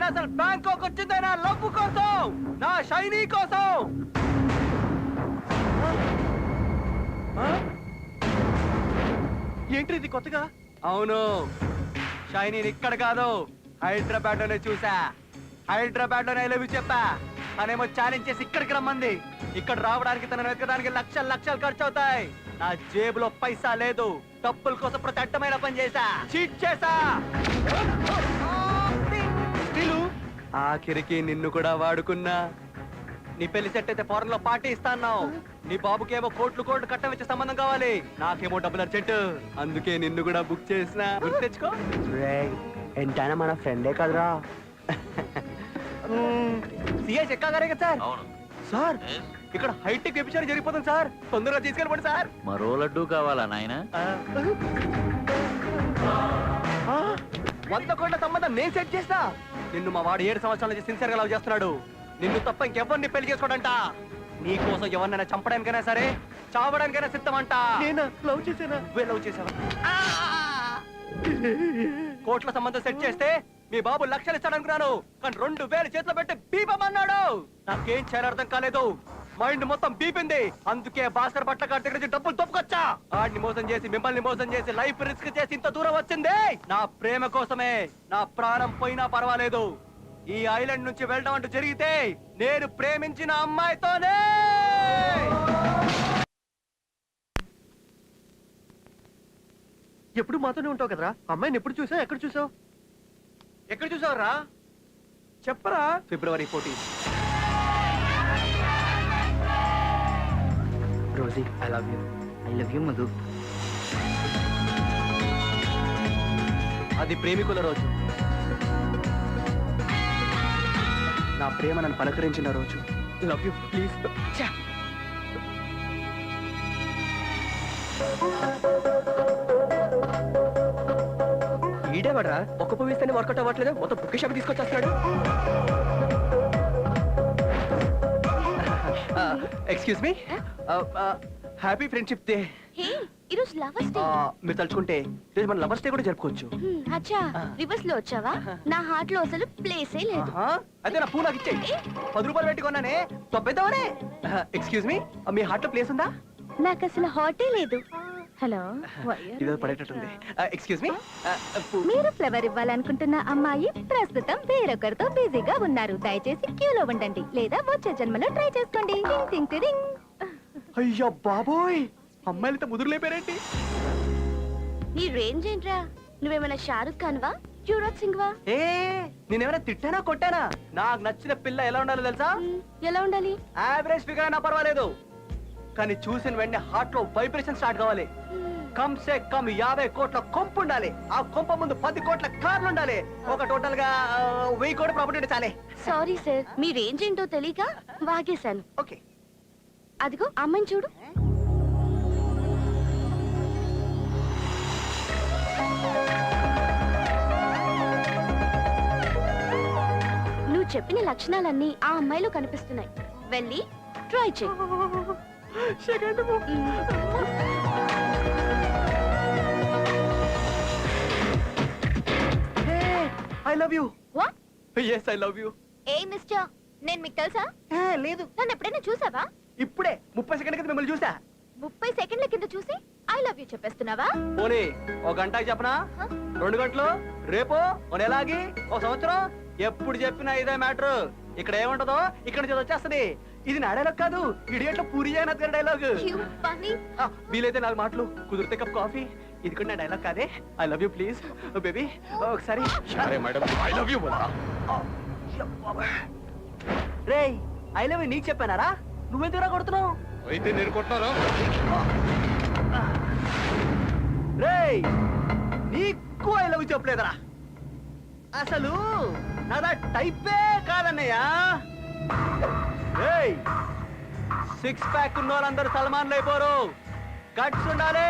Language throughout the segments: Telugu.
అసలు బ్యాంకాక్ వచ్చిందే నా లవ్ కోసం, నా షైనీ కోసం. ఏంటి ఇది కొత్తగా? అవును, షైనీని ఇక్కడ కాదు హైదరాబాద్ లోనే చూసా. హైదరాబాద్ లోనే ఐ లవ్ యూ చెప్పా. తనేమో ఛాలెంజ్ చేసి ఇక్కడికి రమ్మంది. ఇక్కడ రావడానికి తనను వెతకడానికి లక్షలు లక్షలు ఖర్చు అవుతాయి. నా జేబులో పైసా లేదు. డబ్బుల కోసం ప్రతి అడ్డమైన పని చేశా, చీట్ చేశా. ఆఖరికి నిన్ను కూడా వాడుకున్నా. నీ పెళ్లి సెట్ అయితే ఫారెన్ లో పార్టీ ఇస్తాను. నీ బాబుకేమో కోట్లు కోట్లు కట్టం వచ్చే సంబంధం కావాలి, నాకేమో డబ్బులు అర్జెంట్. అందుకే నిన్ను కూడా బుక్ చేసిన. గుర్తు తెచ్చుకో. ఎంతైనా మన ఫ్రెండే కదరా. సిఐ చెక్కా గారే కదా సార్? సార్ ఇక్కడ హైటెక్ వ్యభిచారం జరిగిపోతుంది సార్, తొందరగా తీసుకెళ్ళిపోండి సార్. మరో లడ్డు కావాలా నాయన? 100 కోట్ల సంబంధం నేను సెట్ చేస్తా. నిన్ను మా వాడు 7 సంవత్సరాల నుంచి సిన్సియర్ గా లవ్ చేస్తున్నాడు. నిన్ను తప్ప ఇంకెవరిని పెళ్లి చేసుకోడంట. నీ కోసం ఎవరినైనా చంపడానికైనా సరే, చావడానికైనా సిద్ధమంట. నేనా లవ్ చేసానా? నువ్వే లవ్ చేసావా? కోట్ల సంబంధం సెట్ చేస్తే మీ బాబు లక్షలు ఇస్తాడనుకున్నాను, కానీ 2000 చేతిలో పెట్టి బీపమన్నాడు. నాకేం చేయాలో అర్థం కాలేదు. మైండ్ మొత్తం బీపింది. అందుకే భాస్కర్ పట్ల గారి దగ్గర నుంచి డబ్బులు తప్పుకొచ్చా. ఆడిని మోసం చేసి, మిమ్మల్ని మోసం చేసి, లైఫ్ రిస్క్ చేసి ఇంత దూరం వచ్చింది నా ప్రేమ కోసమే. నా ప్రాణం పోయినా పర్వాలేదు. ఈ ఐలాండ్ నుంచి వెళ్ళడం అంటూ జరిగితే నేను ప్రేమించిన అమ్మాయితోనే. ఎప్పుడు మాతోనే ఉంటావు కదరా? అమ్మాయిని ఎప్పుడు చూసావు? ఎక్కడ చూసావు? ఎక్కడ చూసావురా? చెప్పరా. February 14. Rosie, I love you. I love you Madhu. అది ప్రేమికుల రోజు. నా ప్రేమ నన్ను పలకరించిన రోజు. Love you please. ఈడేవాడ్రా, ఒక్క పువ్వు వర్కౌట్ అవ్వట్లేదు, మొత్తం బుక్ షాప్ తీసుకొచ్చేస్తాడు. Excuse me, happy friendship day. ఈరోజు లవర్స్ డే. మీరు తలుచుకుంటే ఈరోజు మన లవర్స్ డే కూడా జరుపుకోవచ్చు. అచ్చా, రివర్స్ లో వచ్చావా? నా హార్ట్ లో అసలు ప్లేసే లేదు. అయితే నా పూ నాకు ఇచ్చేయి. 10 రూపాయలు పెట్టి కొన్నానే, తొబ్బేద్దామనే. ఎక్స్క్యూజ్ మీ, మీ హార్ట్ లో ప్లేస్ ఉందా? నాకు అసలు హార్టే లేదు. హలో, ఇదో పడేటట్టుంది. ఎక్స్క్యూజ్ మీ, మీరు ఫ్లవర్ ఇవ్వాలనుకుంటున్న అమ్మాయి ప్రస్తుతం వేరొకరితో బిజీగా ఉన్నారు. దయచేసి క్యూలో ఉండండి, లేదా వచ్చే జన్మలో ట్రై చేసుకోండి. టింగ్ టింగ్ టింగ్. అయ్యో బాబోయ్, అమ్మాయిలతో ముదురు లేపారేంటి? నీ రేంజ్ ఏంట్రా? నువ్వేమైనా షారుఖ్ ఖాన్ వా, యువరాజ్ సింగ్ వా? ఏ నేనేమైనా తిట్టానా కొట్టానా? నాకు నచ్చిన పిల్ల ఎలా ఉండాలో తెలుసా? ఎలా ఉండాలి? యావరేజ్ ఫిగర్ అయినా పర్వాలేదు, కానీ చూసిన వెంటనే హార్ట్ లో వైబ్రేషన్ స్టార్ట్ కావాలి. కమ్ సే కమ్ 50 కోట్ల కొంపు ఉండాలి. ఆ కొంప ముందు 10 కోట్ల కార్లు ఉండాలి. ఒక టోటల్ గా 1000 కోట్ల ప్రాపర్టీ చాలే. సారీ సార్, మీ రేంజ్ ఏంటో తెలియక వాగేశాను. ఓకే, అదిగో అమ్మాయిని చూడు. నువ్వు చెప్పిన లక్షణాలన్నీ ఆ అమ్మాయిలో కనిపిస్తున్నాయి. వెళ్ళి ట్రై చెయ్యి. I love you. What? yes I love you. A mister, నేను మీకు తెలుసా? లేదు, నన్ను ఎప్పుడైనా చూసావా? ఇప్పుడే 30 సెకండ్ల కింద మిమ్మల్ని చూసా. 30 సెకండ్ల కింద చూసి ఐ లవ్ యూ చెప్పేస్తున్నావా? పోనీ ఒక గంటకి చెప్పనా? 2 గంటలు, రేపు, ఓ నెలాగి, ఓ సంవత్సరం, ఎప్పుడు చెప్పినా ఇదే మ్యాటర్. ఇక్కడ ఏముంటదో ఇక్కడ నుంచి వచ్చేస్తది. ఇది నా డైలాగ్ కాదు, ఇడియట్ లో పూరి జగన్నాథ్ గారి డైలాగ్. వీలైతే 4 మాటలు, కుదిరితే కప్ కాఫీ. ఇది కూడా నా డైలాగ్ కాదే. I love you please baby. ఒకసారి రే, ఐ లవ్ యూ నీకు చెప్పానారా? నువ్వెందుకు కొడుతున్నావు? అయితే నేను కొట్టారా? రే, నీకు ఐ లవ్ యూ చెప్పలేదరా? అసలు నాదా టైపే కాదన్నయ్యా. 6 ప్యాక్ ఉన్న వాళ్ళందరూ సల్మాన్లు అయిపోరు. గట్స్ ఉండాలి.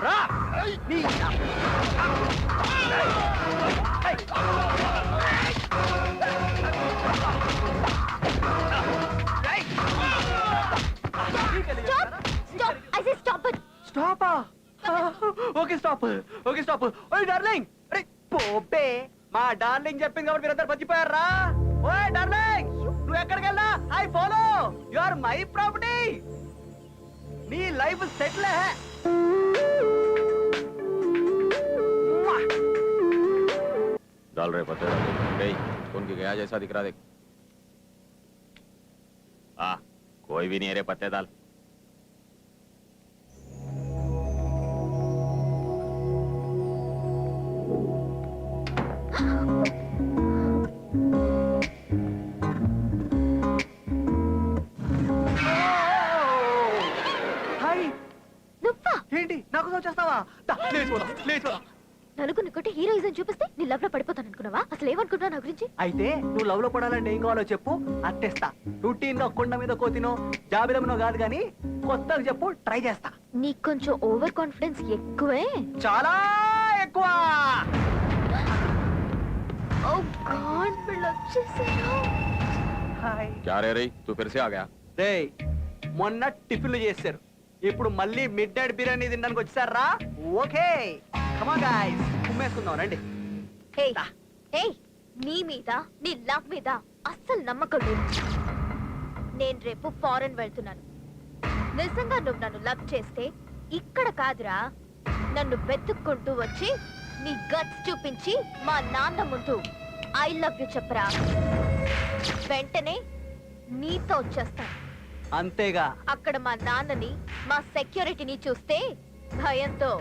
రా stop. Okay stop, okay stop. ఓయ్ డార్లింగ్, అరే పోబే, మా డార్లింగ్ చెప్పింది కాబట్టి మీరందరూ మర్చిపోయారా? ఓయ్ డార్లింగ్, నువ్వు ఎక్కడికి వెళ్ళా I follow. You are my property. నీ లైఫ్ సెటిల్. डाल रहे पत्ते डाल कौन की गया जैसा दिख रहा देख कोई भी नहीं है रे पत्ते डाल హాయ్, నువ్వా? ఏంటి నాకు వచ్చేస్తావా? లేదు నలుగురిని కొట్టి హీరోయిజం చూపిస్తే నీ లవ్ లో పడిపోతాను అనుకున్నావా? అసలు ఏమనుకుంటున్నావు నా గురించి? అయితే నువ్వు లవ్ లో పడాలంటే ఏం కావాలో చెప్పు, అట్టేస్తా. రొటీన్ గా కొండ మీద కోతినో జాబిలమునో కాదు గాని కొత్తగా చెప్పు, ట్రై చేస్తా. నీకు కొంచెం ఓవర్ కాన్ఫిడెన్స్ ఎక్కువే. చాలా ఎక్కువ. ఓ గాడ్, వీళ్ళు వచ్చేసారు. హాయ్. क्या रे रही तू फिर से आ गया రేయ్, మొన్న టిఫిన్లు చేశారు, ఇప్పుడు మళ్ళీ మిడ్ నైట్ బిర్యానీ తినడానికి వచ్చారా? ఓకే కమాన్ గైస్, కుమ్మేసుకుందాం రండి. హేయ్, హేయ్, నీ మీద నీ లవ్ మీద అస్సలు నమ్మకం లేదు. నేను రేపు ఫారెన్ వెళ్తున్నాను. నిజంగా నువ్వు నన్ను లవ్ చేస్తే ఇక్కడ కాదురా, నన్ను వెతుక్కుంటూ వచ్చి నీ గట్స్ చూపించి మా నాన్న ముందు ఐ లవ్ యు చెప్పరా. వెంటనే నీతో వచ్చేస్తాను. అంతేగా? అక్కడ మా నాన్నని మా సెక్యూరిటీని చూస్తే భయంతో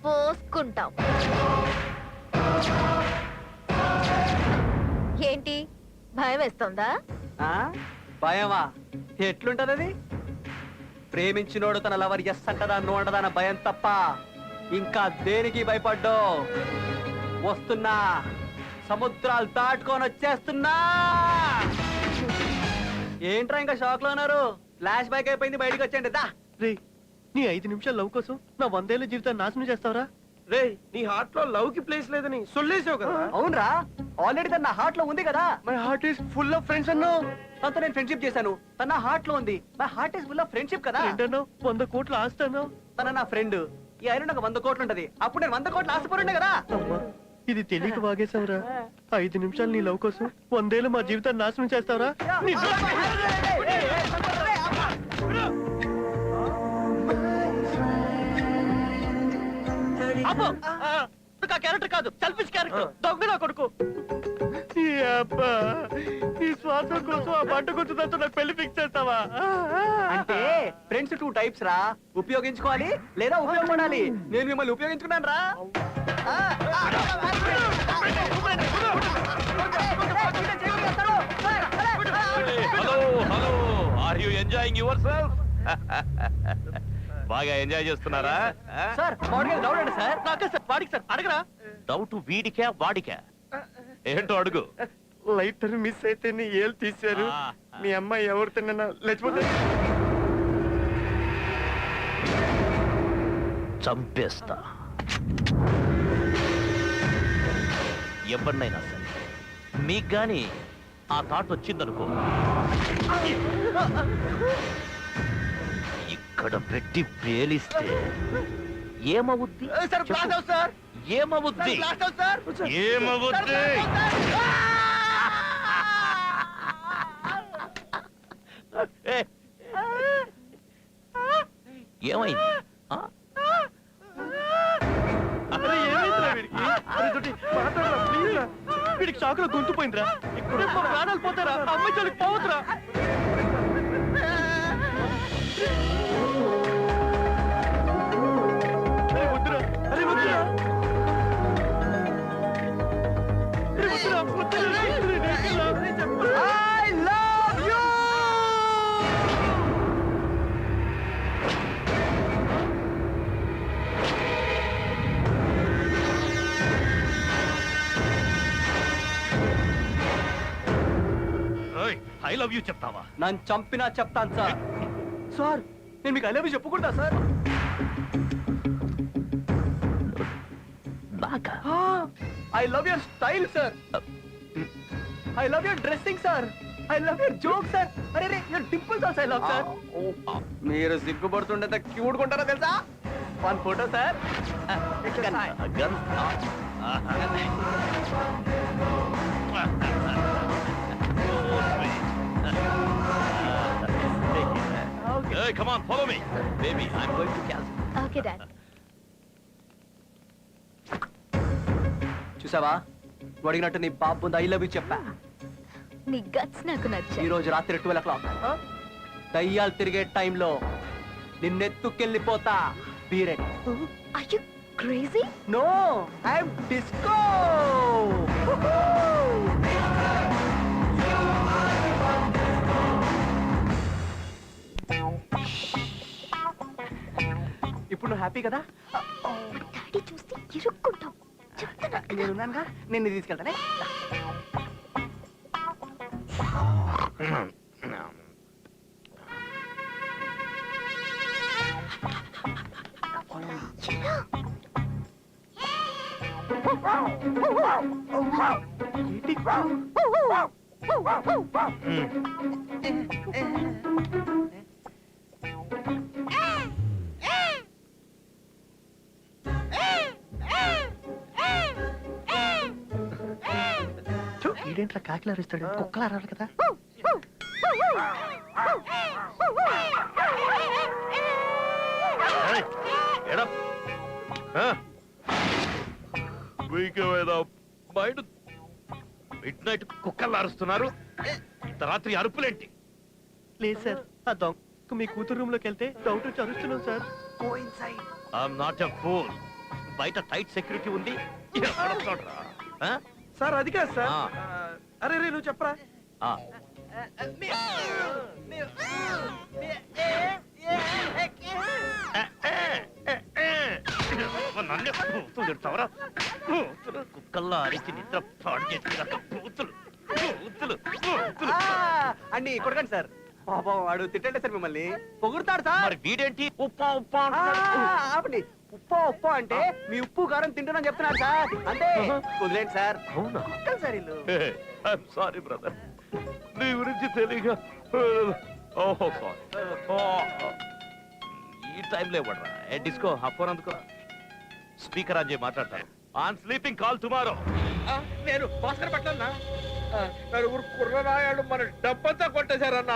పోసుకుంటాం. ఏంటి, భయం వేస్తుందా? ఆ? భయమా? ఎట్లుంటది అది? ప్రేమించినోడు తన లవర్ ఎస్ అంటదా నో అంటదా అన్న భయం తప్ప ఇంకా దేనికి భయపడ్డో. వస్తున్నా, సముద్రాలు దాటుకొని వచ్చేస్తున్నా. ఏంట్రా ఇంకా షాక్ లో ఉన్నారు? ఫ్లాష్ బ్యాక్ అయిపోయింది, బయటికి వచ్చేయండి. దా రే, నీ 5 నిమిషాల లవ్ కోసం నా 100 ఏళ్ల జీవితాన్ని నాశనం చేస్తావరా? రే, నీ హార్ట్ లో లవ్ కి ప్లేస్ లేదని సొల్లేసావు కదా. అవునరా, ఆల్రెడీ తన హార్ట్ లో ఉంది కదా. My heart is full of friends అన్నావు. తనతో నేను ఫ్రెండ్షిప్ చేశాను, తన హార్ట్ లో ఉంది. My heart is full of friendship కదా. ఏంటన్నావు? 100 కోట్ల ఆస్తి అన్నావు. తన నా ఫ్రెండ్. ఈ ఐరన్ నాకు 100 కోట్లు ఉంటది. అప్పుడు నేను 100 కోట్లు ఆశపడి కదా. అమ్మా, ఇది తెలియక వాగేశావురా. 5 నిమిషాలు నీ లవ్ కోసం 100 ఏళ్ళు మా జీవితాన్ని నాశనం చేస్తావురా? క్యారెక్టర్ కాదు, సెల్ఫిష్ క్యారెక్టర్. దొంగ నా కొడుకు. ఈ అబ్బా, నీ స్వార్థం కోసం ఆ బంట గుర్తుదంతా నాకు పెళ్లి ఫిక్స్ చేస్తావా? అంటే ఫ్రెండ్స్ 2 టైప్స్ రా, ఉపయోగించుకోవాలి లేదా ఉపయోగపడాలి. నేను మిమ్మల్ని ఉపయోగించుకున్నాను రా. Hello hello are you enjoying yourself బాగా ఎంజాయ్ చేస్తున్నారా? సార్ బాడీగా డౌట్ అండి సార్. నాకే సార్, వాడికి సార్, అడగరా? డౌట్ వీడికా వాడికా? ఏంటో అడుగు. లైటర్ మిస్ అయితే నీ ఏళ్ళు తీశారు. మీ అమ్మాయి ఎవరు తిన్నా లేచిపోతే చంపేస్తా. ఎవరినైనా సరే, మీకు గాని ఆ థాట్ వచ్చిందనుకో, ఇక్కడ పెట్టి పేలిస్తే ఏమవుద్ది? Sir blast out sir. ఏమవుద్ది? Blast out sir. ఏమవుద్ది? ఏ, ఏమైంది? ఆ? అరే, ఏమైందిరా వీడికి? అరే, తోటి మాట్లాడరా, ప్లీజ్ రా. వీడికి షాక్ లో గొంతు పోయిందిరా. ఇప్పుడు మా ప్రాణాలు పోతారా? అమ్మాయి చోలికి పోవద్దురా. అరే వద్దురా, అరే వద్దురా. అరే వద్దురా, వద్దురా. I love you. I love you చెప్తావా? నన్ను చంపినా చెప్తాను సార్. సార్ నేను మీకు ఐ లవ్ యూ చెప్పకూడదా సార్? నాకా? I love your style sir. I love your dressing sir. I love your joke sir. అరే రే, your dimples also I love sir. మీరు సిగ్గుపడుతుంటే క్యూట్ కొంటారా తెలుసా? 1 photo sir. Gun. Hey, come on, follow me. Baby, I'm going to cancel. Okay dad. చూసావా నువ్వు అడిగినట్టు నీ బాబు ముందు ఐ లవ్ యూ చెప్పా. నీ గట్స్ నాకు ఈ నచ్చాయి. రోజు రాత్రి 12 o'clock దయ్యాలు తిరిగే టైంలో నిన్నెత్తుకెళ్ళిపోతా. Be ready. Are you crazy? No I'm disco. ఇప్పుడు నువ్వు హ్యాపీ కదా? డాడీ చూస్తే ఇరుక్కుంటాం. చెప్తున్నా కదా. నేనున్నానుగా, నేను తీసుకెళ్తానే. ఈడేంట్రా కాకిలారిస్తాడు, కుక్కలు అరాలి కదా. మిడ్ నైట్ కుక్కలు అరుస్తున్నారు, ఇంత రాత్రి అరుపులేంటి? లేదు సార్, ఆ దొంగ మీ కూతురు రూమ్ లోకి వెళ్తే డౌట్ వచ్చి అరుస్తున్నాం సార్. I'm not a fool. బయట టైట్ సెక్యూరిటీ ఉంది. ఎవడొస్తాడురా? ఆ? సార్ అది కాదు సార్. ఆ. అరే రే నువ్వు చెప్పరా. ఆ. నన్నే పూతులు తిడతావరా? పూతులు కుక్కల్లా అరిచి నిద్ర పాడు చేసి పూతులు పూతులు పూతులు. అండి కొడకండి సార్. పాపం వాడు తిట్టండి సార్, మిమ్మల్ని పొగుడుతాడు సార్. మరి వీడేంటి ఉప్పా ఉప్పా ఆ, అంటున్నాడు? ఆపండి. ఉప్పు ఉప్పు అంటే మీ ఉప్పు కారం తింటున్నాను చెప్తున్నాడు సార్. అంటే వదిలేండి సార్. అవునా? కుక్కలు సార్ ఇల్లు. ఐఎమ్ సారీ బ్రదర్, నీ గురించి తెలియక. ఓహో సారీ. ఈ టైంలో ఇవ్వడరా? ఏ డిస్కో ఆ ఫోన్ అందుకో. స్పీకర్ అని చెప్పి మాట్లాడతాను. On sleeping call tomorrow. నేను భాస్కర్ పట్లన్నా. నలుగురు కుర్రనాయాలు మన డబ్బంతా కొట్టేశారన్నా.